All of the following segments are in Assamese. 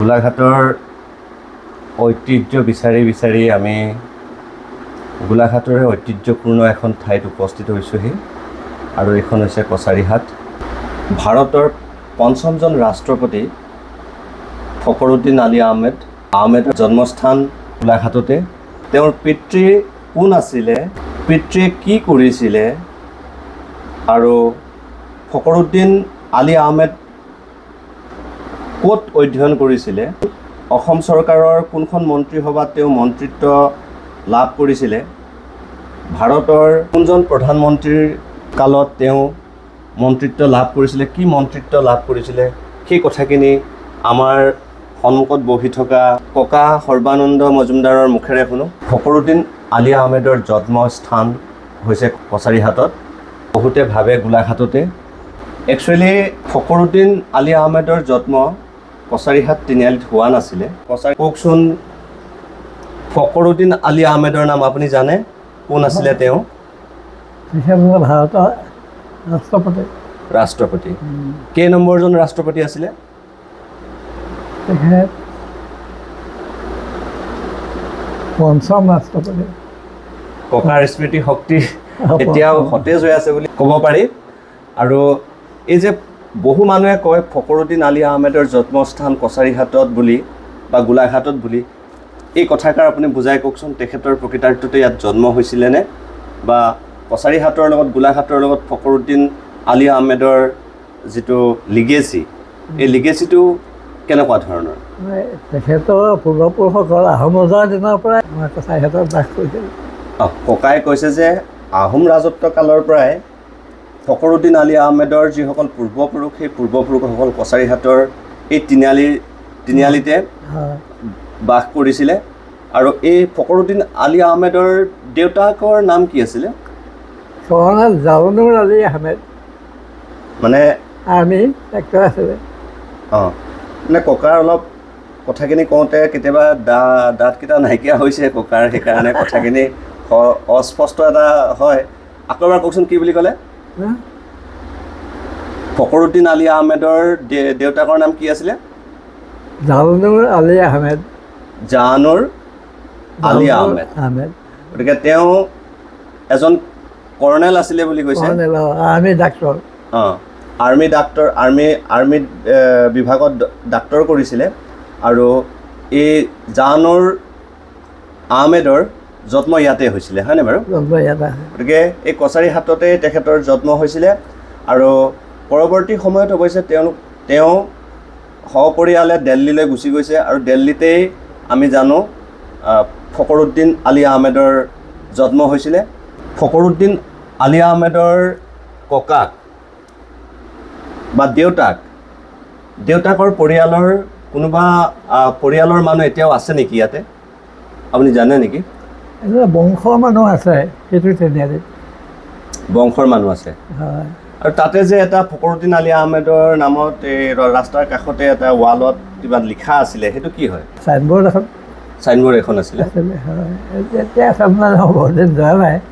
গোলাঘাটৰ ঐতিহ্য বিচাৰি বিচাৰি আমি গোলাঘাটৰে ঐতিহ্যপূৰ্ণ এখন ঠাইত উপস্থিত হৈছোঁহি আৰু এইখন হৈছে কছাৰীহাট। ভাৰতৰ পঞ্চমজন ৰাষ্ট্ৰপতি ফখৰুদ্দিন আলী আহমেদৰ জন্মস্থান গোলাঘাটতে। তেওঁৰ পিতৃ কোন আছিলে, পিতৃয়ে কি কৰিছিলে আৰু ফখৰুদ্দিন আলী আহমেদ ক'ত অধ্যয়ন কৰিছিলে, অসম চৰকাৰৰ কোনখন মন্ত্ৰীসভাত তেওঁ মন্ত্ৰিত্ব লাভ কৰিছিলে, ভাৰতৰ কোনজন প্ৰধানমন্ত্ৰীৰ কালত তেওঁ মন্ত্ৰিত্ব লাভ কৰিছিলে, কি মন্ত্ৰিত্ব লাভ কৰিছিলে, সেই কথাখিনি আমাৰ সন্মুখত বহি থকা ককা সৰ্বানন্দ মজুমদাৰৰ মুখেৰে শুনো। ফখৰুদ্দিন আলী আহমেদৰ জন্মস্থান হৈছে কছাৰীহাটত। বহুতে ভাবে গোলাঘাটতে। একচুৱেলি ফখৰুদ্দিন আলী আহমেদৰ জন্ম কছাৰীহাট তিনিআলিত হোৱা নাছিলে। কওকচোন, ফখৰুদ্দিন আলী আহমেদৰ নাম আপুনি জানে? কোন আছিলে তেওঁ? ভাৰতৰ ৰাষ্ট্ৰপতি। ৰাষ্ট্ৰপতি। কেই নম্বৰজন ৰাষ্ট্ৰপতি আছিলে? তেখেত পঞ্চম ৰাষ্ট্ৰপতি। ককাৰ স্মৃতি শক্তি এতিয়াও সতেজ হৈ আছে বুলি ক'ব পাৰি। আৰু এই যে বহু মানুহে কয় ফখৰুদ্দিন আলী আহমেদৰ জন্মস্থান কছাৰীহাটত বুলি বা গোলাঘাটত বুলি, এই কথাষাৰ আপুনি বুজাই কওকচোন। তেখেতৰ প্ৰকৃতাৰ্থতে ইয়াত জন্ম হৈছিলেনে, বা কছাৰীহাটৰ লগত গোলাঘাটৰ লগত ফখৰুদ্দিন আলী আহমেদৰ যিটো লিগেচি, এই লিগেচিটো কেনেকুৱা ধৰণৰ? তেখেতৰ পূৰ্বপুৰুষসকল আহোম ৰজাৰ দিনৰ পৰাই আমাৰ কছাৰীহাটত বাস কৰিছিল। ককাই কৈছে যে আহোম ৰাজত্ব কালৰ পৰাই ফখৰুদ্দিন আলী আহমেদৰ যিসকল পূৰ্বপুৰুষ, সেই পূৰ্বপুৰুষসকল কছাৰীহাটৰ এই তিনিআলিতে বাস কৰিছিলে। আৰু এই ফখৰুদ্দিন আলী আহমেদৰ দেউতাকৰ নাম কি আছিলে? কৰ্ণেল জাউনুৰ আলী আহমেদ, মানে আৰ্মি ডাক্তৰ আছিলে। মানে ককাৰ অলপ কথাখিনি কওঁতে কেতিয়াবা দাঁতকেইটা নাইকিয়া হৈছে ককাৰ, সেইকাৰণে কথাখিনি অস্পষ্ট এটা হয়। আকৌ এবাৰ কওকচোন, কি বুলি ক'লে? ফখৰুদ্দিন আলী আহমেদৰ দেউতাকৰ নাম কি আছিলে? জাউনুৰ আলী আহমেদ। জানুৰ আলী আহমেদ। গতিকে তেওঁ এজন কৰ্ণেল আছিলে বুলি কৈছে। Army doctor. Army doctor, army বিভাগত ডাক্তৰ কৰিছিলে। আৰু এই জানুৰ আহমেদৰ জন্ম ইয়াতে হৈছিলে, হয়নে বাৰু? গতিকে এই কছাৰীহাটতে তেখেতৰ জন্ম হৈছিলে। আৰু পৰৱৰ্তী সময়ত অৱশ্যে তেওঁ সপৰিয়ালে দিল্লীলৈ গুচি গৈছে। আৰু দিল্লীতেই আমি জানো ফখৰুদ্দিন আলী আহমেদৰ জন্ম হৈছিলে। ফখৰুদ্দিন আলী আহমেদৰ ককাক বা দেউতাকৰ পৰিয়ালৰ কোনোবা পৰিয়ালৰ মানুহ এতিয়াও আছে নেকি ইয়াতে? আপুনি জানে নেকি? বংশৰ মানুহ আছে, সেইটো তিনিআলিত বংশৰ মানুহ আছে। আৰু তাতে যে এটা ফখৰুদ্দিন আলী আহমেদৰ নামত এই ৰাস্তাৰ কাষতে এটা ৱালত কিবা লিখা আছিলে, সেইটো কি হয়? চাইনবোৰ্ড এখন আছিলে।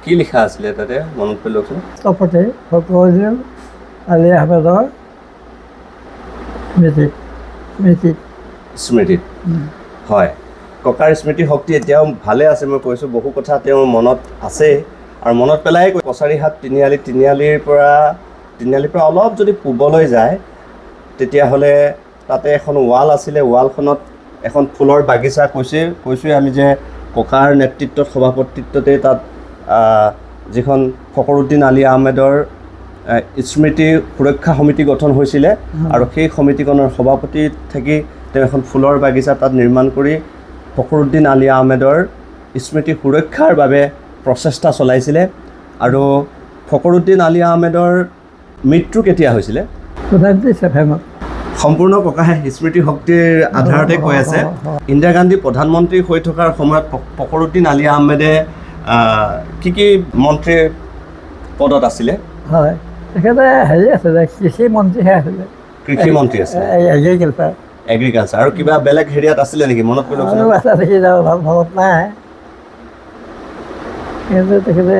কি লিখা আছিলে তাতে, মনত পেলাওকচোন। ৰাষ্ট্ৰপতি ফখৰুদ্দিন আলী আহমেদৰ স্মৃতিত। হয়, ককাৰ স্মৃতি শক্তি এতিয়াও ভালে আছে। মই কৈছোঁ, বহু কথা তেওঁৰ মনত আছে। আৰু মনত পেলাই কছাৰীহাট তিনিআলিৰ পৰা অলপ যদি পূবলৈ যায়, তেতিয়াহ'লে তাতে এখন ৱাল আছিলে। ৱালখনত এখন ফুলৰ বাগিচা। কৈছোঁৱে আমি যে ককাৰ নেতৃত্বত, সভাপতিত্বতে তাত যিখন ফখৰুদ্দিন আলী আহমেদৰ স্মৃতি সুৰক্ষা সমিতি গঠন হৈছিলে। আৰু সেই সমিতিখনৰ সভাপতি থাকি তেওঁ এখন ফুলৰ বাগিচা তাত নিৰ্মাণ কৰি ফখৰুদ্দিন আলী আহমেদৰ স্মৃতি সুৰক্ষাৰ বাবে প্ৰচেষ্টা চলাইছিলে। আৰু ফখৰুদ্দিন আলী আহমেদৰ মৃত্যু কেতিয়া হৈছিলে? 1997। সম্পূৰ্ণ ককাই স্মৃতি শক্তিৰ আধাৰতে কৈ আছে। ইন্দিৰা গান্ধী প্ৰধানমন্ত্ৰী হৈ থকাৰ সময়ত ফখৰুদ্দিন আলী আহমেদে কি মন্ত্ৰী পদত আছিলে? হয়, তেখেতে আছিলে, কৃষি মন্ত্ৰীহে আছিলে। কৃষি মন্ত্ৰী আছিলে, এগ্ৰিকালচাৰ। আৰু কিবা বেলেগ হেৰিয়াত আছিলে নেকি, মনত পেলাওকচোন। মনত নাই, কিন্তু তেখেতে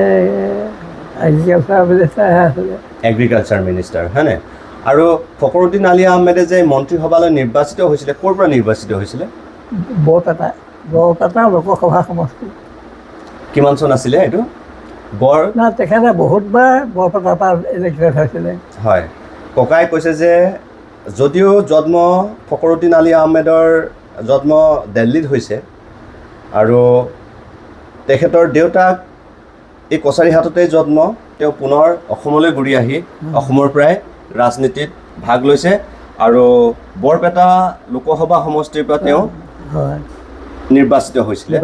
এগ্ৰিকালচাৰ মিনিষ্টাৰহে আছিলে। এগ্ৰিকালচাৰ মিনিষ্টাৰ, হয়নে? আৰু ফখৰুদ্দিন আলী আহমেদে যে মন্ত্ৰীসভালৈ নিৰ্বাচিত হৈছিলে ক'ৰ পৰা নিৰ্বাচিত হৈছিলে? বৰপেটা লোকসভা সমষ্টি। কিমান চন আছিলে এইটো? না তেখেতে বহুতবাৰ বৰপেটাৰ পৰা ইলেক্টেড হৈছিলে। হয়, ককাই কৈছে যে যদিও জন্ম ফখৰুদ্দিন আলী আহমেদৰ জন্ম দিল্লীত হৈছে আৰু তেখেতৰ দেউতাক এই কছাৰীহাটতেই জন্ম, তেওঁ পুনৰ অসমলৈ ঘূৰি আহি অসমৰ পৰাই ৰাজনীতিত ভাগ লৈছে আৰু বৰপেটা লোকসভা সমষ্টিৰ পৰা তেওঁ নিৰ্বাচিত হৈছিলে।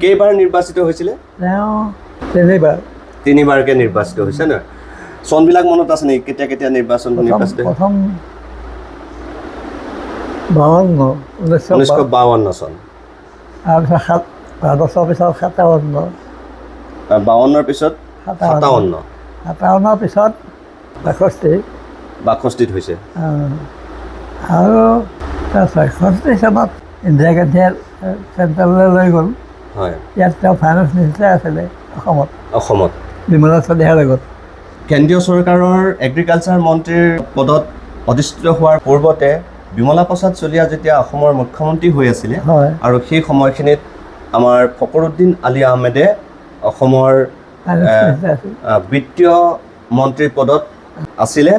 কেইবাৰ নিৰ্বাচিত হৈছিলে? তেওঁ তিনিবাৰকৈ নিৰ্বাচিত হৈছে নহয়? চনবিলাক মনত আছে নেকি? কেতিয়া কেতিয়া নিৰ্বাচিত? প্ৰথম 52, 1952 চন। তাৰপিছত 5 বছৰ পিছত 57, 52ৰ পিছত 57, 57ৰ পিছত 62ত হৈছে। আৰু 66 চনত ইন্দিৰা গান্ধীয়ে চেণ্ট্ৰেললৈ লৈ গ'ল। হয়, ইয়াত তেওঁ ফাইনেন্স মিনিষ্টাৰ আছিলে অসমত বিমলা শইকীয়াৰ লগত। কেন্দ্ৰীয় চৰকাৰৰ এগ্ৰিকালচাৰ মন্ত্ৰীৰ পদত অধিষ্ঠিত হোৱাৰ পূৰ্বতে বিমলা প্ৰসাদ চলিহা যেতিয়া অসমৰ মুখ্যমন্ত্ৰী হৈ আছিলে আৰু সেই সময়খিনিত আমাৰ ফখৰুদ্দিন আলী আহমেদে অসমৰ বিত্তীয় মন্ত্ৰীৰ পদত আছিলে।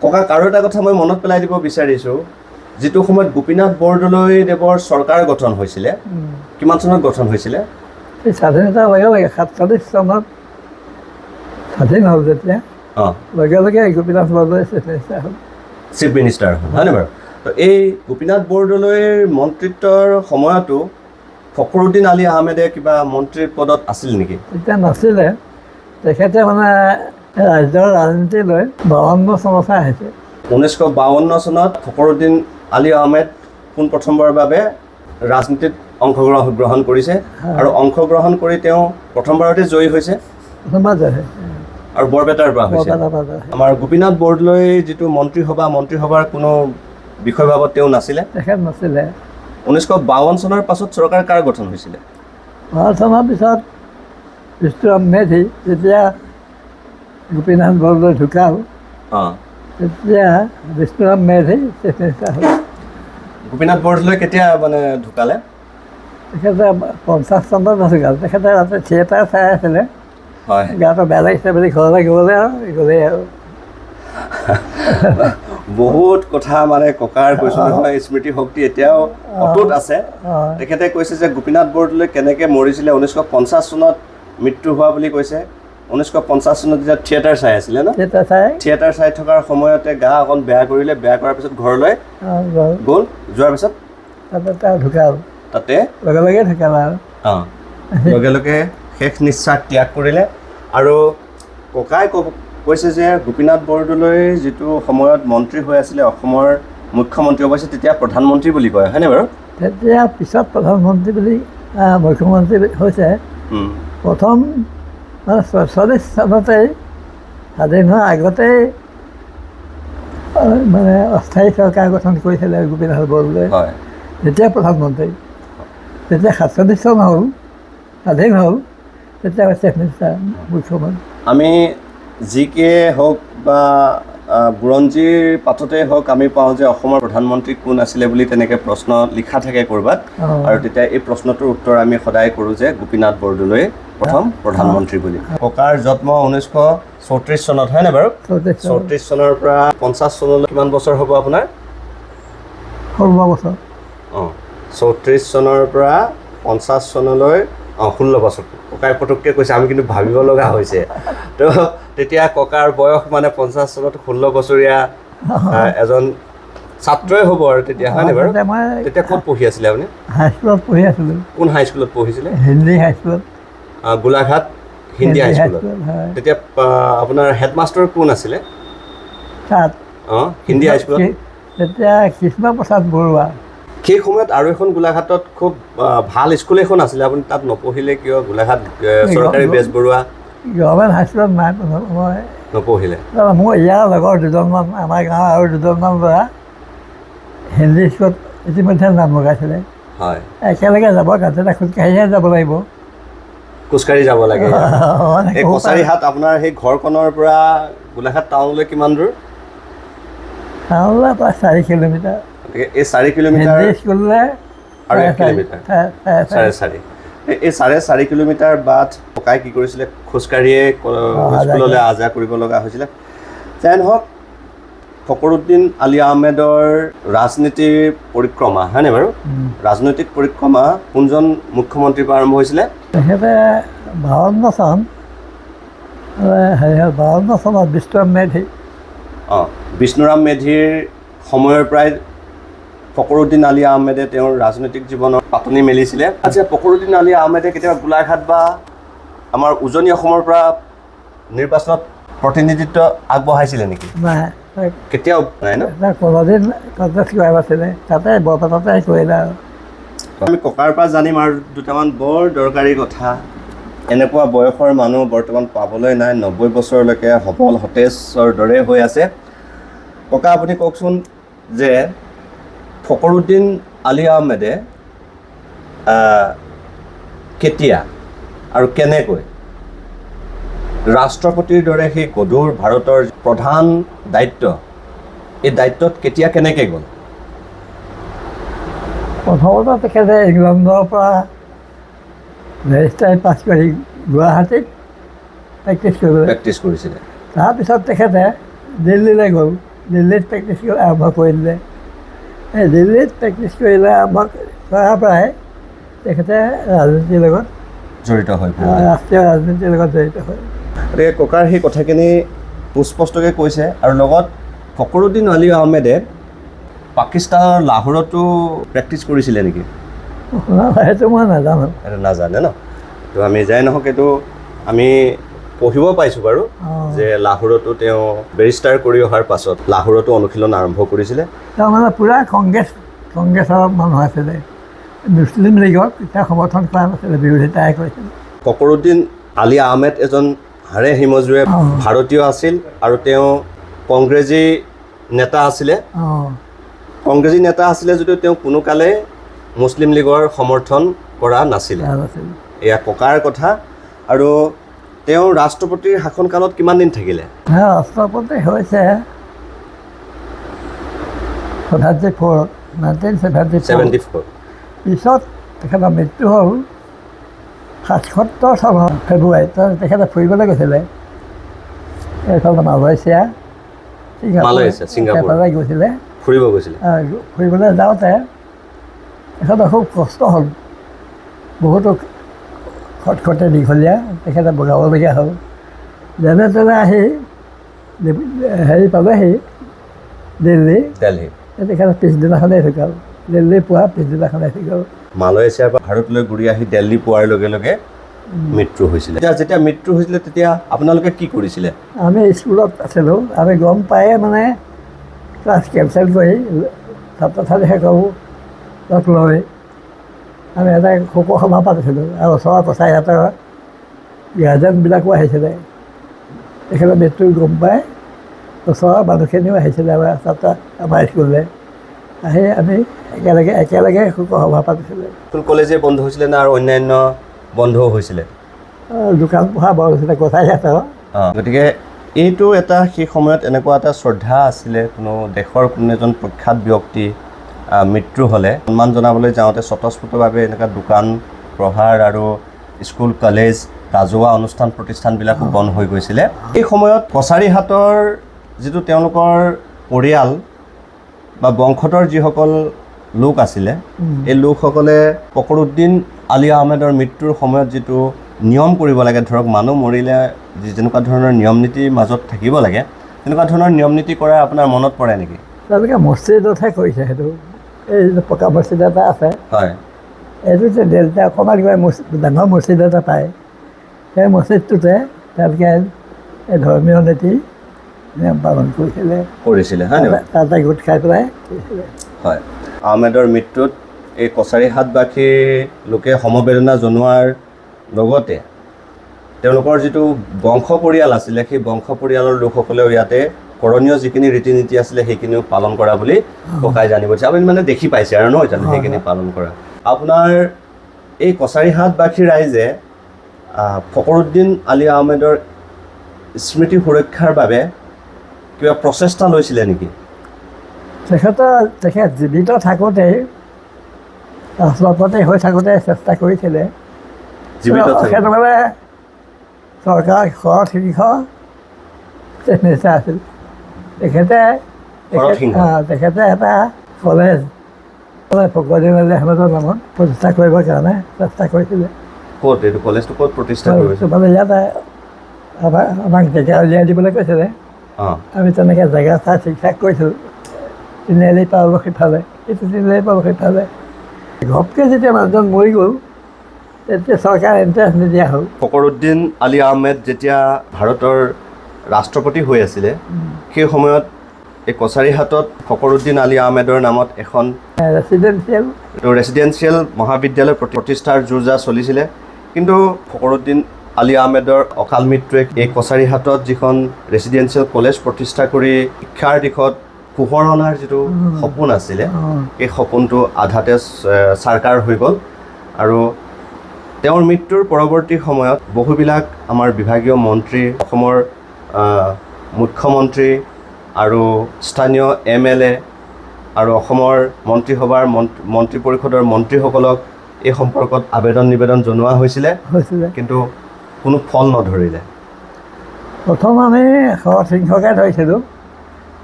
ককাক আৰু এটা কথা মই মনত পেলাই দিব বিচাৰিছোঁ, যিটো সময়ত গোপীনাথ বৰদলৈদেৱৰ চৰকাৰ গঠন হৈছিলে, কিমান চনত গঠন হৈছিলে? এই স্বাধীনতাৰ লগে লগে 47 চনত স্বাধীন হ'ল যেতিয়া লগে লগে গোপীনাথ বৰদলৈ চিফ মিনিষ্টাৰ হ'ল, হয়নে বাৰু? তো এই গোপীনাথ বৰদলৈৰ মন্ত্ৰিত্বৰ সময়তো ফখৰুদ্দিন আলী আহমেদে কিবা মন্ত্ৰীৰ পদত আছিল নেকি? তেতিয়া নাছিলে। তেখেতে মানে ৰাজ্যৰ ৰাজনীতিলৈ 52 চনতহে আহিছে। 1952 চনত ফখৰুদ্দিন আলী আহমেদ পোনপ্ৰথমবাৰৰ বাবে ৰাজনীতিত অংশগ্ৰহণ কৰিছে আৰু অংশগ্ৰহণ কৰি তেওঁ প্ৰথমবাৰতে জয়ী হৈছে আৰু বৰপেটাৰ পৰা হৈছে। আমাৰ গোপীনাথ বৰদলৈ যিটো মন্ত্ৰীসভাৰ কোনো বিষয় ভাৱত তেওঁ নাছিলে, তেখেত নাছিলে। 1952 চনৰ পাছত চৰকাৰ কাৰ গঠন হৈছিলে? 52 চনৰ পিছত বিষ্ণুৰাম মেধি যেতিয়া গোপীনাথ বৰদলৈ ঢুকাল, তেতিয়া বিষ্ণুৰাম মেধি চিফ মিনিষ্টাৰ হ'ল। গোপীনাথ বৰদলৈ কেতিয়া মানে ঢুকালে? তেখেতে 50 চনত ঢুকাল। তেখেতে ৰাতি থিয়েটাৰ চাই আছিলে, হয়, গাটো বেয়া লাগিছে বুলি ঘৰলৈ গ'লেই আৰু বহুত কথা মানে ককাৰ কৈছোঁ নহয়, স্মৃতি শক্তি এতিয়াও অটুট আছে। তেখেতে কৈছে যে গোপীনাথ বৰদলৈ কেনেকৈ মৰিছিলে, 1950 চনত মৃত্যু হোৱা বুলি কৈছে। 1950 চনত যেতিয়া থিয়েটাৰ চাই আছিলে ন, থিয়েটাৰ চাই থকাৰ সময়তে গা অকণ বেয়া কৰিলে, বেয়া কৰাৰ পিছত ঘৰলৈ গ'ল, যোৱাৰ পিছত তাতে লগে লগে ঢুকাল আৰু লগে লগে শেষ নিশ্বাস ত্যাগ কৰিলে। আৰু ককাই কৈছে যে গোপীনাথ বৰদলৈ যিটো সময়ত মন্ত্ৰী হৈ আছিলে অসমৰ মুখ্যমন্ত্ৰী, অৱশ্যে তেতিয়া প্ৰধানমন্ত্ৰী বুলি কয়, হয়নে বাৰু? তেতিয়া পিছত প্ৰধানমন্ত্ৰী বুলি মুখ্যমন্ত্ৰী হৈছে। প্ৰথম মানে 46 চনতেই স্বাধীন হোৱাৰ আগতেই মানে অস্থায়ী চৰকাৰ গঠন কৰিছিলে গোপীনাথ বৰদলৈ, তেতিয়া প্ৰধানমন্ত্ৰী। যেতিয়া 47 চন হ'ল, স্বাধীন হ'ল, তেতিয়া চিফ মিনিষ্টাৰ, মুখ্যমন্ত্ৰী। আমি জিকে হওক বা বুৰঞ্জীৰ পাততেই হওক আমি পাওঁ যে অসমৰ প্ৰধানমন্ত্ৰী কোন আছিলে বুলি তেনেকৈ প্ৰশ্ন লিখা থাকে ক'ৰবাত, আৰু তেতিয়া এই প্ৰশ্নটোৰ উত্তৰ আমি সদায় কৰোঁ যে গোপীনাথ বৰদলৈ প্ৰথম প্ৰধানমন্ত্ৰী বুলি। ককাৰ জন্ম 1934 চনত, হয়নে বাৰু? 34 চনৰ পৰা 50 চনলৈ কিমান বছৰ হ'ব আপোনাৰ? 16 বছৰ। 34 চনৰ পৰা 50 চনলৈ 16 বছৰ। ককাই পটককৈ কৈছে, আমি কিন্তু ভাবিব লগা হৈছে। তো তেতিয়া ককাৰ বয়স মানে 50 চনত 16 বছৰীয়া এজন ছাত্ৰই হ'ব আৰু তেতিয়া, হয়নে বাৰু? তেতিয়া ক'ত পঢ়ি আছিলে আপুনি? হাইস্কুলত পঢ়ি আছিলোঁ। কোন হাইস্কুলত পঢ়িছিলে? হিন্দী হাইস্কুলত। গোলাঘাট হিন্দী হাইস্কুলত। তেতিয়া আপোনাৰ হেডমাষ্টাৰ কোন আছিলে তাত? হিন্দী হাইস্কুলত তেতিয়া কৃষ্ণ প্ৰসাদ বৰুৱা। সেই সময়ত আৰু এখন গোলাঘাটত খুব ভাল স্কুল এখন আছিলে, আপুনি তাত নপঢ়িলে কিয়? গোলাঘাট চৰকাৰী বেজবৰুৱা গভৰ্ণমেণ্ট হাইস্কুলত নাই মই নপঢ়িলে। মোৰ ইয়াৰ লগৰ দুজনমান, আমাৰ গাঁৱৰ আৰু দুজনমান ল'ৰা হিন্দী স্কুলত ইতিমধ্যে নাম লগাইছিলে। হয়, একেলগে যাব, তাতে খোজকাঢ়িহে যাব লাগিব, খোজকাঢ়ি যাব লাগে। এই কছাৰীহাট আপোনাৰ সেই ঘৰখনৰ পৰা গোলাঘাট টাউনলৈ কিমান দূৰ? থানালৈ প্ৰায় 4 কিলোমিটাৰ। গতিকে এই 4 কিলোমিটাৰ হেনৰি স্কুললৈ আৰু 1 কিলোমিটাৰ, 4.5। এই 4.5 কিলোমিটাৰ বাট ককাই কি কৰিছিলে? খোজকাঢ়িয়ে স্কুললৈ অহা যোৱা কৰিব লগা হৈছিলে। যেন হওক, ফখৰুদ্দিন আলি আহমেদৰ ৰাজনীতিৰ পৰিক্ৰমা হয়নে বাৰু? ৰাজনৈতিক পৰিক্ৰমা কোনজন মুখ্যমন্ত্ৰীৰ পৰা আৰম্ভ হৈছিলে? তেখেতে 52 চন 52 চনত বিষ্ণুৰাম মেধি বিষ্ণুৰাম মেধিৰ সময়ৰ পৰাই ফখৰুদ্দিন আলি আহমেদে তেওঁৰ ৰাজনৈতিক জীৱনৰ পাতনি মেলিছিলে। আচ্ছা, ফখৰুদ্দিন আলি আহমেদে কেতিয়াবা গোলাঘাট বা আমাৰ উজনি অসমৰ পৰা নিৰ্বাচনত প্ৰতিনিধিত্ব আগবঢ়াইছিলে নেকি? নাই, কেতিয়াও নাই ন? কোনোদিন কণ্টেষ্ট কৰা নাছিলে, তাতে বৰপেটাতে কৰিলে আৰু। আমি ককাৰ পৰা জানিম আৰু দুটামান বৰ দৰকাৰী কথা। এনেকুৱা বয়সৰ মানুহ বৰ্তমান পাবলৈ নাই, 90 বছৰলৈকে সবল সতেজৰ দৰে হৈ আছে। ককা, আপুনি কওকচোন যে ফখৰুদ্দিন আলি আহমেদে কেতিয়া আৰু কেনেকৈ ৰাষ্ট্ৰপতিৰ দৰে সেই গধুৰ ভাৰতৰ প্ৰধান দায়িত্ব, এই দায়িত্বত কেতিয়া কেনেকৈ গ'ল? প্ৰথমতে তেখেতে ইংলেণ্ডৰ পৰা বেৰিষ্টাৰী পাছ কৰি গুৱাহাটীত প্ৰেক্টিছ কৰিছিলে। তাৰপিছত তেখেতে দিল্লীলৈ গ'ল, দিল্লীত প্ৰেক্টিছ আৰম্ভ কৰিলে। এই দিল্লীত প্ৰেক্টিছ কৰিলে আৰম্ভ কৰাৰ পৰাই তেখেতে ৰাজনীতিৰ লগত জড়িত হৈ ৰাষ্ট্ৰীয় ৰাজনীতিৰ লগত জড়িত হয়। গতিকে ককাৰ সেই কথাখিনি সুস্পষ্টকৈ কৈছে। আৰু লগত ফখৰুদ্দিন আলি আহমেদে পাকিস্তানৰ লাহোৰতো প্ৰেক্টিছ কৰিছিলে নেকি? সেইটো মই নাজানো। এইটো নাজানে ন? তো আমি যাই নহওক, এইটো আমি পঢ়িব পাইছোঁ বাৰু যে লাহোৰতো তেওঁ বেৰিষ্টাৰ কৰি অহাৰ পাছত লাহোৰতো অনুশীলন আৰম্ভ কৰিছিলে। তেওঁ মানে পূৰা কংগ্ৰেছৰ মানুহ আছিলে, মুছলিম লীগক তেওঁ সমৰ্থন কৰা নাছিলে, বিৰোধিতাই কৰিছিলে। ফখৰুদ্দিন আলি আহমেদ এজন হাড়ে হিমজুৱে ভাৰতীয় আছিল আৰু তেওঁ কংগ্ৰেছী নেতা আছিলে। কংগ্ৰেছী নেতা আছিলে যদিও তেওঁ কোনো কালে মুছলিম লীগৰ সমৰ্থন কৰা নাছিলে। এয়া ককাৰ কথা। আৰু তেওঁ ৰাষ্ট্ৰপতিৰ শাসনকালত কিমান দিন থাকিলে? ৰাষ্ট্ৰপতি হৈছে 1974। পিছত তেখেতৰ মৃত্যু হ'ল 77 চনৰ ফেব্ৰুৱাৰীত। তেখেতে ফুৰিবলৈ গৈছিলে এইফালে মালয়েছিয়া, ছিংগাপুৰ গৈছিলে, ফুৰিবলৈ যাওঁতে তেখেতৰ খুব কষ্ট হ'ল, বহুতো খটখটে দীঘলীয়া, তেখেতে বগাবলগীয়া হ'ল। যেনে তেনে আহি পালেহি দিল্লী। তেখেতে পিছদিনাখনেই ঢুকাল, দিল্লী পোৱাৰ পিছদিনাখনেই ঢুকাল। মালয়েছিয়াৰ পৰা ভাৰতলৈ ঘূৰি আহি দিল্লী পোৱাৰ লগে লগে মৃত্যু হৈছিলে। যেতিয়া মৃত্যু হৈছিলে তেতিয়া আপোনালোকে কি কৰিছিলে? আমি স্কুলত আছিলোঁ, আমি গম পায়ে মানে ক্লাছ কেঞ্চেল কৰি ছাত্ৰ ছাত্ৰীসকলক লগ লৈ আমি এটা শোক সভা পাতিছিলোঁ। আৰু ওচৰৰ কছাৰীহাটৰ গাৰ্জেনবিলাকো আহিছিলে। তেখেতৰ মৃত্যু গম পাই ওচৰৰ মানুহখিনিও আহিছিলে আমাৰ স্কুললৈ। আহি আমি একেলগে শোক সভা পাতিছিলোঁ। স্কুল কলেজে বন্ধ হৈছিলে নে আৰু অন্যান্য বন্ধও হৈছিলে? দোকান পোহাৰ বৰ হৈছিলে কছাৰীহাটৰ। গতিকে এইটো এটা সেই সময়ত এনেকুৱা এটা শ্ৰদ্ধা আছিলে, কোনো দেশৰ কোনো এজন প্ৰখ্যাত ব্যক্তি মৃত্যু হ'লে সন্মান জনাবলৈ যাওঁতে স্বতঃস্ফূৰ্তভাৱে এনেকুৱা দোকান প্ৰহাৰ আৰু স্কুল কলেজ ৰাজহুৱা অনুষ্ঠান প্ৰতিষ্ঠানবিলাকো বন্ধ হৈ গৈছিলে। এই সময়ত কছাৰীহাটৰ যিটো তেওঁলোকৰ পৰিয়াল বা বংশধৰ যিসকল লোক আছিলে, এই লোকসকলে ফখৰুদ্দিন আলি আহমেদৰ মৃত্যুৰ সময়ত যিটো নিয়ম কৰিব লাগে, ধৰক মানুহ মৰিলে যেনেকুৱা ধৰণৰ নিয়ম নীতিৰ মাজত থাকিব লাগে, তেনেকুৱা ধৰণৰ নিয়ম নীতি কৰা আপোনাৰ মনত পৰে নেকি? তেওঁলোকে মছজিদতহে কৰিছে সেইটো। এই যিটো পকা মছজিদ এটা আছে, হয়, এইটো যে অকণমান কিবা ডাঙৰ মছজিদ এটা পায়, সেই মছজিদটোতে তেওঁলোকে এই ধৰ্মীয় নীতি নিয়ম পালন কৰিছিলে, তাতে গোট খাই পেলাই কৰিছিলে। হয়, আহমেদৰ মৃত্যুত এই কছাৰীহাটবাসীৰ লোকে সমবেদনা জনোৱাৰ লগতে তেওঁলোকৰ যিটো বংশ পৰিয়াল আছিলে, সেই বংশ পৰিয়ালৰ লোকসকলেও ইয়াতে কৰণীয় যিখিনি ৰীতি নীতি আছিলে সেইখিনিও পালন কৰা বুলি ককাই জানিব দিছে। আপুনি মানে দেখি পাইছে আৰু নহয় জানো সেইখিনি পালন কৰা? আপোনাৰ এই কছাৰীহাটবাসী ৰাইজে ফখৰুদ্দিন আলি আহমেদৰ স্মৃতি সুৰক্ষাৰ বাবে কিবা প্ৰচেষ্টা লৈছিলে নেকি? তেখেত জীৱিত থাকোঁতেই ৰাষ্ট্ৰপতি হৈ থাকোঁতে চেষ্টা কৰিছিলে। জীৱিত থাকে। সেইটোমানে চৰকাৰ শৰৎ মিনিষ্টাৰ আছিল। শৰৎ সিংহ। তেখেতে এটা কলেজ ফকৰুদ্দিন আলি আহমেদৰ নামত প্ৰতিষ্ঠা কৰিবৰ কাৰণে চেষ্টা কৰিছিলে। ক'ত এইটো কলেজটো ক'ত প্ৰতিষ্ঠা কৰিছে? মানে ইয়াতে আমাক জেগা উলিয়াই দিবলৈ কৈছিলে। অঁ আমি তেনেকৈ জেগা চাই ঠিক ঠাক কৰিছিলোঁ। তিনিআলি পালোঁ সিফালে, সেইটো তিনিআলি পালোঁ সিফালে। ঘপকৈ যেতিয়া মানুহজন মৰি গ'ল, তেতিয়া চৰকাৰে ইণ্টাৰেষ্ট নিদিয়া হ'ল। ফকৰুদ্দিন আলি আহমেদ যেতিয়া ভাৰতৰ ৰাষ্ট্ৰপতি হৈ আছিলে, সেই সময়ত এই কছাৰীহাটত ফকৰুদ্দিন আলি আহমেদৰ নামত এখন ৰেচিডেঞ্চিয়েল মহাবিদ্যালয় প্ৰতিষ্ঠাৰ যোজা চলিছিলে। কিন্তু ফকৰুদ্দিন আলি আহমেদৰ অকাল মৃত্যুৱে এই কছাৰীহাটত যিখন ৰেচিডেঞ্চিয়েল কলেজ প্ৰতিষ্ঠা কৰি শিক্ষাৰ দিশত পোহৰ অনাৰ যিটো সপোন আছিলে, এই সপোনটো আধাতে চাৰকাৰ হৈ গ'ল। আৰু তেওঁৰ মৃত্যুৰ পৰৱৰ্তী সময়ত বহুবিলাক আমাৰ বিভাগীয় মন্ত্ৰী, অসমৰ মুখ্যমন্ত্ৰী আৰু স্থানীয় MLA আৰু অসমৰ মন্ত্ৰীসভাৰ মন্ত্ৰী পৰিষদৰ মন্ত্ৰীসকলক এই সম্পৰ্কত নিবেদন জনোৱা হৈছিলে, কিন্তু কোনো ফল নধৰিলে। প্ৰথম আমি শৰৎ সিংহকে ধৰিছিলোঁ।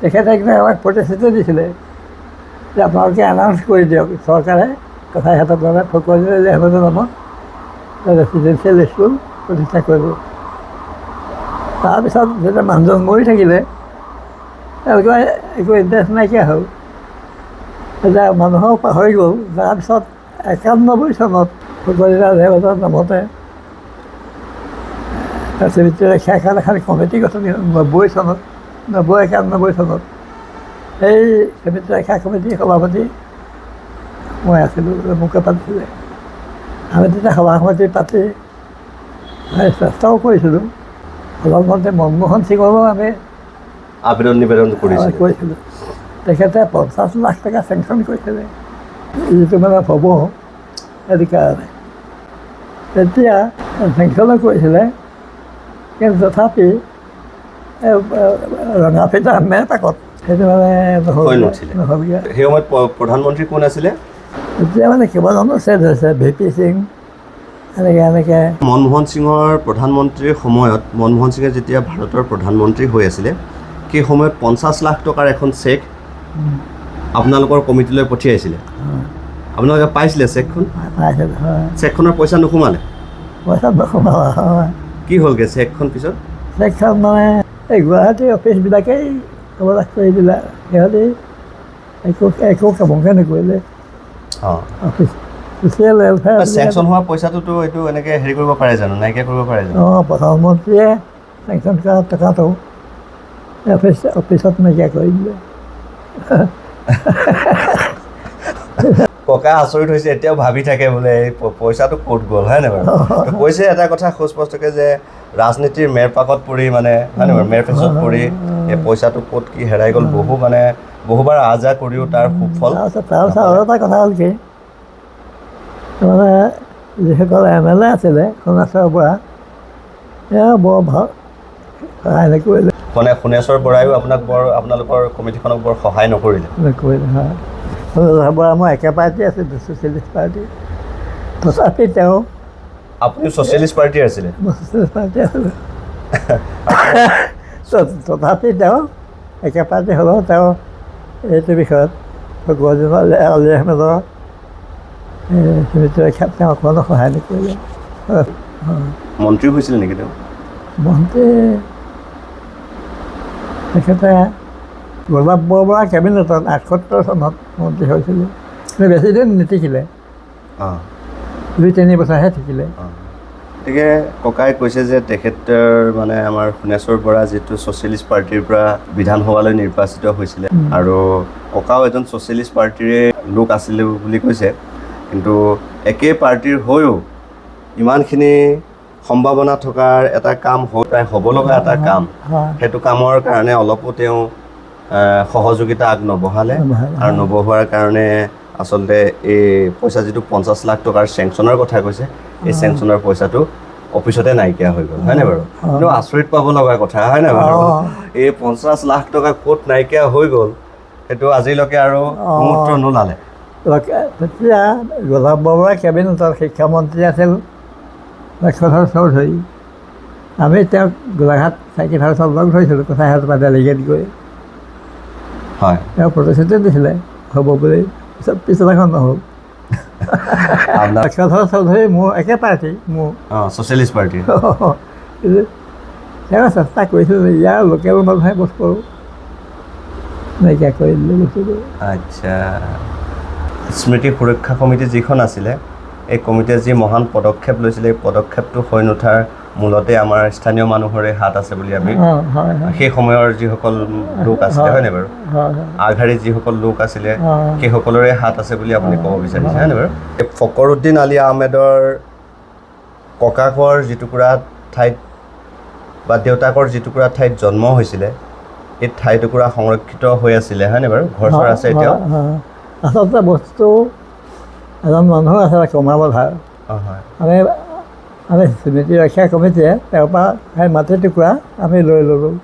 তেখেতে একদম আমাক প্ৰতিশ্ৰুতি দিছিলে যে আপোনালোকে এনাউন্স কৰি দিয়ক, চৰকাৰে কছাৰীহাটত মানে ফকৰুদ্দিন আলি আহমেদৰ নামত ৰেচিডেঞ্চিয়েল স্কুল প্ৰতিষ্ঠা কৰিব। তাৰপিছত যেতিয়া মানুহজন মৰি থাকিলে, তেওঁলোকে একো ইণ্টাৰেষ্ট নাইকিয়া হ'ল। এতিয়া মানুহক পাহৰি গ'ল। তাৰপিছত 91 চনত ফকৰুদ্দিন আলি আহমেদৰ নামতে চিমিট্ৰি ৰক্ষাৰ কাৰণে এখন কমিটি গঠন 91 চনত সেই চিমিট্ৰি ৰক্ষা কমিটিৰ সভাপতি মই আছিলোঁ, মোকে পাতিছিলে। আমি তেতিয়া সভা সমিতি পাতি চেষ্টাও কৰিছিলোঁ। প্ৰধানমন্ত্ৰী মনমোহন সিঙৰো আমি নিবেদন কৰিছিলোঁ। তেখেতে 50 লাখ টকা চেংচন কৰিছিলে, যিটো মানে হ'ব সেইটো কাৰণে। তেতিয়া চেংচনো কৰিছিলে, কিন্তু তথাপি ৰঙা ফিটা মেৰপাকত সেইটো মানে নহ'লগৈ। সেই সময়ত প্ৰধানমন্ত্ৰী কোন আছিলে? এতিয়া মানে কেইবাজনো চেঞ্জ হৈছে, VP সিং এনেকৈ। মনমোহন সিঙৰ প্ৰধানমন্ত্ৰীৰ সময়ত, মনমোহন সিঙে যেতিয়া ভাৰতৰ প্ৰধানমন্ত্ৰী হৈ আছিলে, সেই সময়ত 50 লাখ টকাৰ এখন চেক আপোনালোকৰ কমিটিলৈ পঠিয়াইছিলে। আপোনালোকে পাইছিলে চেকখন? চেকখনৰ পইচা নোসোমালে? কি হ'লগৈ চেকখন পিছত? চেকখন মানে এই গুৱাহাটীৰ অফিচবিলাকেই কবলাক কৰি দিলে। সিহঁতি একো কামকে নকৰিলে। অফিচ ছ'চিয়েল ৱেলফেয়াৰ চেংচন হোৱা পইচাটোতো এইটো এনেকৈ হেৰি কৰিব পাৰে জানো, নাইকিয়া কৰিব পাৰে জানো? প্ৰধানমন্ত্ৰীয়ে চেংচন কৰা টকাটো অফিচত নাইকিয়া কৰি দিলে। ককা আচৰিত হৈছে, এতিয়াও ভাবি থাকে বোলে এই পইচাটো ক'ত গ'ল, হয় নাই বাৰু? কৈছে এটা কথা সুস্পষ্টকৈ যে ৰাজনীতিৰ মেৰপাকত পৰি, মানে হয় নাই বাৰু, মেৰপেচত পৰি এই পইচাটো ক'ত কি হেৰাই গ'ল, বহুবাৰ আহ-যাহ কৰিও তাৰ সুফল। তাৰপিছত আৰু এটা কথা হ'ল কি, মানে যিসকল MLA আছিলে সোণেশ্বৰ বৰা, এয়া বৰ ভাল সহায় নকৰিলে। সোণেশ্বৰ বৰাইও আপোনালোকৰ কমিটিখনক বৰ সহায় নকৰিলে। হয়, সোণেশ্বৰ বৰা মই একে পাৰ্টি আছিলোঁ, ছ'চিয়েলিষ্ট পাৰ্টি। তথাপি তেওঁ আপুনি ছ'চিয়েলিষ্ট পাৰ্টিৰ আছিলে? মই ছ'চিয়েলিষ্ট পাৰ্টি আছিলোঁ। তথাপি তেওঁ একে পাৰ্টি হ'লেও তেওঁ এইটো বিষয়ত ফকৰুদ্দিন আলি আহমেদৰ চিমিট্ৰি ৰক্ষাত তেওঁ অকণো সহায় নকৰিলে। মন্ত্ৰী হৈছিলে নেকি তেওঁ? মন্ত্ৰী তেখেতে গোলাপ বৰবৰা কেবিনেটত 78 চনত মন্ত্ৰী হৈছিলে। বেছিদিন নিটিকিলে, 2-3 বছৰহে থাকিলে। গতিকে ককাই কৈছে যে তেখেতৰ মানে আমাৰ সোণেশ্বৰ বৰা যিটো ছ'চিয়েলিষ্ট পাৰ্টিৰ পৰা বিধানসভালৈ নিৰ্বাচিত হৈছিলে, আৰু ককাও এজন ছ'চিয়েলিষ্ট পাৰ্টিৰে লোক আছিলে বুলি কৈছে। কিন্তু একে পাৰ্টিৰ হৈও ইমানখিনি সম্ভাৱনা থকাৰ এটা কাম প্ৰায় হ'ব লগা এটা কাম, সেইটো কামৰ কাৰণে অলপো তেওঁ সহযোগিতা নবঢ়ালে। আৰু নবঢ়োৱাৰ কাৰণে আচলতে এই পইচা যিটো 50 লাখ টকাৰ চেংচনৰ কথা কৈছে, এই চেংচনৰ পইচাটো অফিচতে নাইকিয়া হৈ গ'ল, হয়নে বাৰু? কিন্তু আচৰিত পাব লগা কথা, হয় নাই বাৰু? এই 50 লাখ টকা ক'ত নাইকিয়া হৈ গ'ল, সেইটো আজিলৈকে আৰু মুহূৰ্ত নোলালে। তেতিয়া গোলাপ বৰুৱা কেবিনেটৰ শিক্ষামন্ত্ৰী আছিল লক্ষ্মণধৰ চৌধুৰী। আমি তেওঁক গোলাঘাট চাইকেল হাউচত লগ ধৰিছিলোঁ কথাইহাট বা ডেলিগেট গৈ। হয়, তেওঁ প্ৰতিশ্ৰুতি দিছিলে হ'ব বুলি, পিছদিনাখন নহ'ল। লক্ষ্মণধৰ চৌধুৰী মোৰ একে পাৰ্টি, মোৰ ছ'চিয়েলিষ্ট পাৰ্টিৰ। কিন্তু তেওঁ চেষ্টা কৰিছিল ইয়াৰ লোকেল মানুহে বোধ কৰোঁ নাইকিয়া কৰি দিলে বস্তুটো। আচ্ছা, স্মৃতি সুৰক্ষা সমিতি যিখন আছিলে, এই কমিটিয়ে যি মহান পদক্ষেপ লৈছিলে, এই পদক্ষেপটো হৈ নুঠাৰ মূলতে আমাৰ স্থানীয় মানুহৰে হাত আছে বুলি আমি সেই সময়ৰ যিসকল লোক আছিলে, হয়নে বাৰু, আগশাৰীৰ যিসকল লোক আছিলে সেইসকলৰে হাত আছে বুলি আপুনি ক'ব বিচাৰিছে, হয়নে বাৰু? ফখৰুদ্দিন আলি আহমেদৰ ককাকৰ যিটুকুৰা ঠাইত বা দেউতাকৰ যিটুকুৰা ঠাইত জন্ম হৈছিলে, এই ঠাইটুকুৰা সংৰক্ষিত হৈ আছিলে, হয়নে বাৰু? ঘৰ চৰ আছে এতিয়াও? আচলতে বস্তু এজন মানুহ আছে কমাবধাৰ। আমি স্মৃতি ৰক্ষা কমিটিয়ে তেওঁৰ পৰা সেই মাটি টুকুৰা আমি লৈ ল'লোঁ,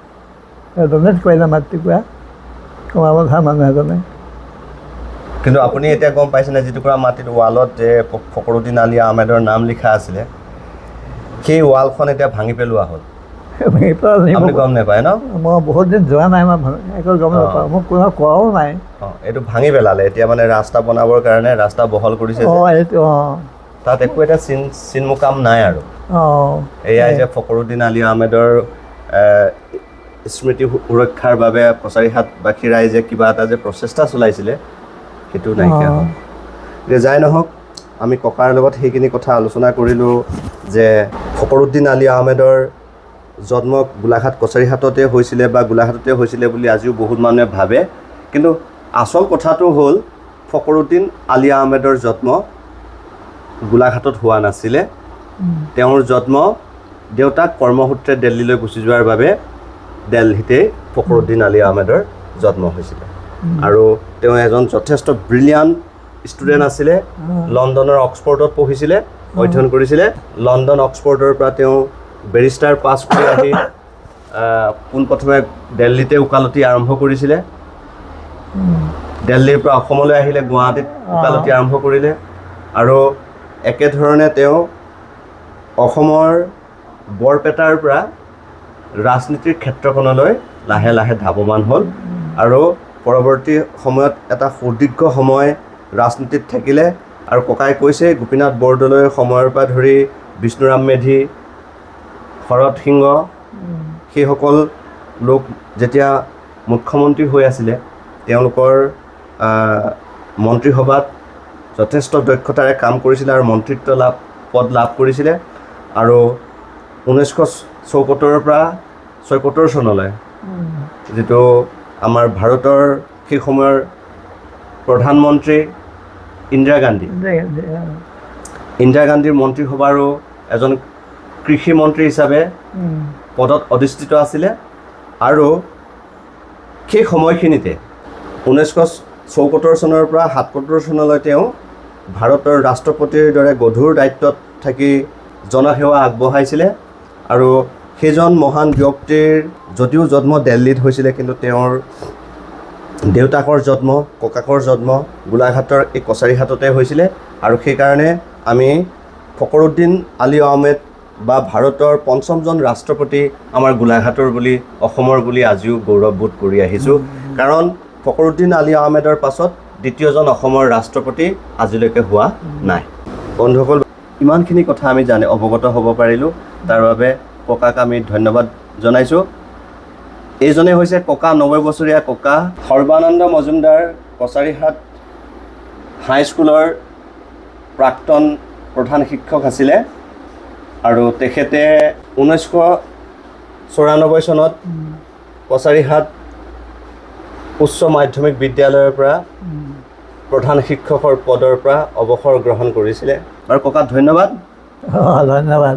ডনেট কৰিলে মাটি টুকুৰা কমাবধাৰ মানুহ এজনে। কিন্তু আপুনি এতিয়া গম পাইছেনে যিটুকুৰা মাটিত ৱালত যে ফখৰুদ্দিন আলি আহমেদৰ নাম লিখা আছিলে, সেই ৱালখন এতিয়া ভাঙি পেলোৱা হ'ল? আপুনি গম নাপায় ন? মই বহুত দিন যোৱা নাই, মই একো গম নাপাওঁ, মোক কোনো কোৱাও নাই। এইটো ভাঙি পেলালে এতিয়া, মানে ৰাস্তা বনাবৰ কাৰণে ৰাস্তা বহল কৰিছে। তাত একো এটা চিন মুকাম নাই আৰু। এয়াই যে ফখৰুদ্দিন আলি আহমেদৰ স্মৃতি সুৰক্ষাৰ বাবে কছাৰীহাটবাসী ৰাইজে কিবা এটা যে প্ৰচেষ্টা চলাইছিলে, সেইটো নাইকিয়া হ'ল। যে যাই নহওক, আমি ককাৰ লগত সেইখিনি কথা আলোচনা কৰিলোঁ যে ফখৰুদ্দিন আলি আহমেদৰ জন্ম গোলাঘাট কছাৰীহাটতে হৈছিলে বা গোলাঘাটতে হৈছিলে বুলি আজিও বহুত মানুহে ভাবে। কিন্তু আচল কথাটো হ'ল ফখৰুদ্দিন আলি আহমেদৰ জন্ম গোলাঘাটত হোৱা নাছিলে। তেওঁৰ জন্ম দেউতাক কৰ্মসূত্ৰে দিল্লীলৈ গুচি যোৱাৰ বাবে দিল্লীতেই ফখৰুদ্দিন আলি আহমেদৰ জন্ম হৈছিলে। আৰু তেওঁ এজন যথেষ্ট ব্ৰিলিয়াণ্ট ষ্টুডেণ্ট আছিলে। লণ্ডনৰ অক্সফৰ্ডত পঢ়িছিলে, অধ্যয়ন কৰিছিলে। লণ্ডন অক্সফৰ্ডৰ পৰা তেওঁ বেৰিষ্টাৰ পাছ কৰি আহি পোনপ্ৰথমে দিল্লীতে ওকালতি আৰম্ভ কৰিছিলে। দিল্লীৰ পৰা অসমলৈ আহিলে, গুৱাহাটীত ওকালতি আৰম্ভ কৰিলে। আৰু একেধৰণে তেওঁ অসমৰ বৰপেটাৰ পৰা ৰাজনীতিৰ ক্ষেত্ৰখনলৈ লাহে লাহে ধাৱমান হ'ল আৰু পৰৱৰ্তী সময়ত এটা সুদীৰ্ঘ সময় ৰাজনীতিত থাকিলে। আৰু ককাই কৈছে গোপীনাথ বৰদলৈৰ সময়ৰ পৰা ধৰি বিষ্ণুৰাম মেধি, শৰৎ সিংহ, সেইসকল লোক যেতিয়া মুখ্যমন্ত্ৰী হৈ আছিলে, তেওঁলোকৰ মন্ত্ৰীসভাত যথেষ্ট দক্ষতাৰে কাম কৰিছিলে আৰু মন্ত্ৰিত্ব পদ লাভ কৰিছিলে। আৰু 1974 পৰা 76 চনলৈ যিটো আমাৰ ভাৰতৰ সেই সময়ৰ প্ৰধানমন্ত্ৰী ইন্দিৰা গান্ধীৰ মন্ত্ৰীসভাৰো এজন কৃষি মন্ত্ৰী হিচাপে পদত অধিষ্ঠিত আছিলে। আৰু সেই সময়খিনিতে 1974 চনৰ পৰা 77 চনলৈ তেওঁ ভাৰতৰ ৰাষ্ট্ৰপতিৰ দৰে গধুৰ দায়িত্বত থাকি জনসেৱা আগবঢ়াইছিলে। আৰু সেইজন মহান ব্যক্তিৰ যদিও জন্ম দিল্লীত হৈছিলে, কিন্তু তেওঁৰ দেউতাকৰ জন্ম, ককাকৰ জন্ম গোলাঘাটৰ এই কছাৰীহাটতে হৈছিলে। আৰু সেইকাৰণে আমি ফখৰুদ্দিন আলি আহমেদ বা ভাৰতৰ পঞ্চমজন ৰাষ্ট্ৰপতি আমাৰ গোলাঘাটৰ বুলি, অসমৰ বুলি আজিও গৌৰৱবোধ কৰি আহিছোঁ। কাৰণ ফখৰুদ্দিন আলি আহমেদৰ পাছত দ্বিতীয়জন অসমৰ ৰাষ্ট্ৰপতি আজিলৈকে হোৱা নাই। বন্ধুসকল, ইমানখিনি কথা আমি অৱগত হ'ব পাৰিলোঁ, তাৰ বাবে ককাক আমি ধন্যবাদ জনাইছোঁ। এইজনে হৈছে ককা, 90 বছৰীয়া ককা সৰ্বানন্দ মজুমদাৰ, কছাৰীহাট হাইস্কুলৰ প্ৰাক্তন প্ৰধান শিক্ষক আছিলে। আৰু তেখেতে 1994 চনত কছাৰীহাট উচ্চ মাধ্যমিক বিদ্যালয়ৰ পৰা প্ৰধান শিক্ষকৰ পদৰ পৰা অৱসৰ গ্ৰহণ কৰিছিলে। আৰু ককা ধন্যবাদ। ধন্যবাদ।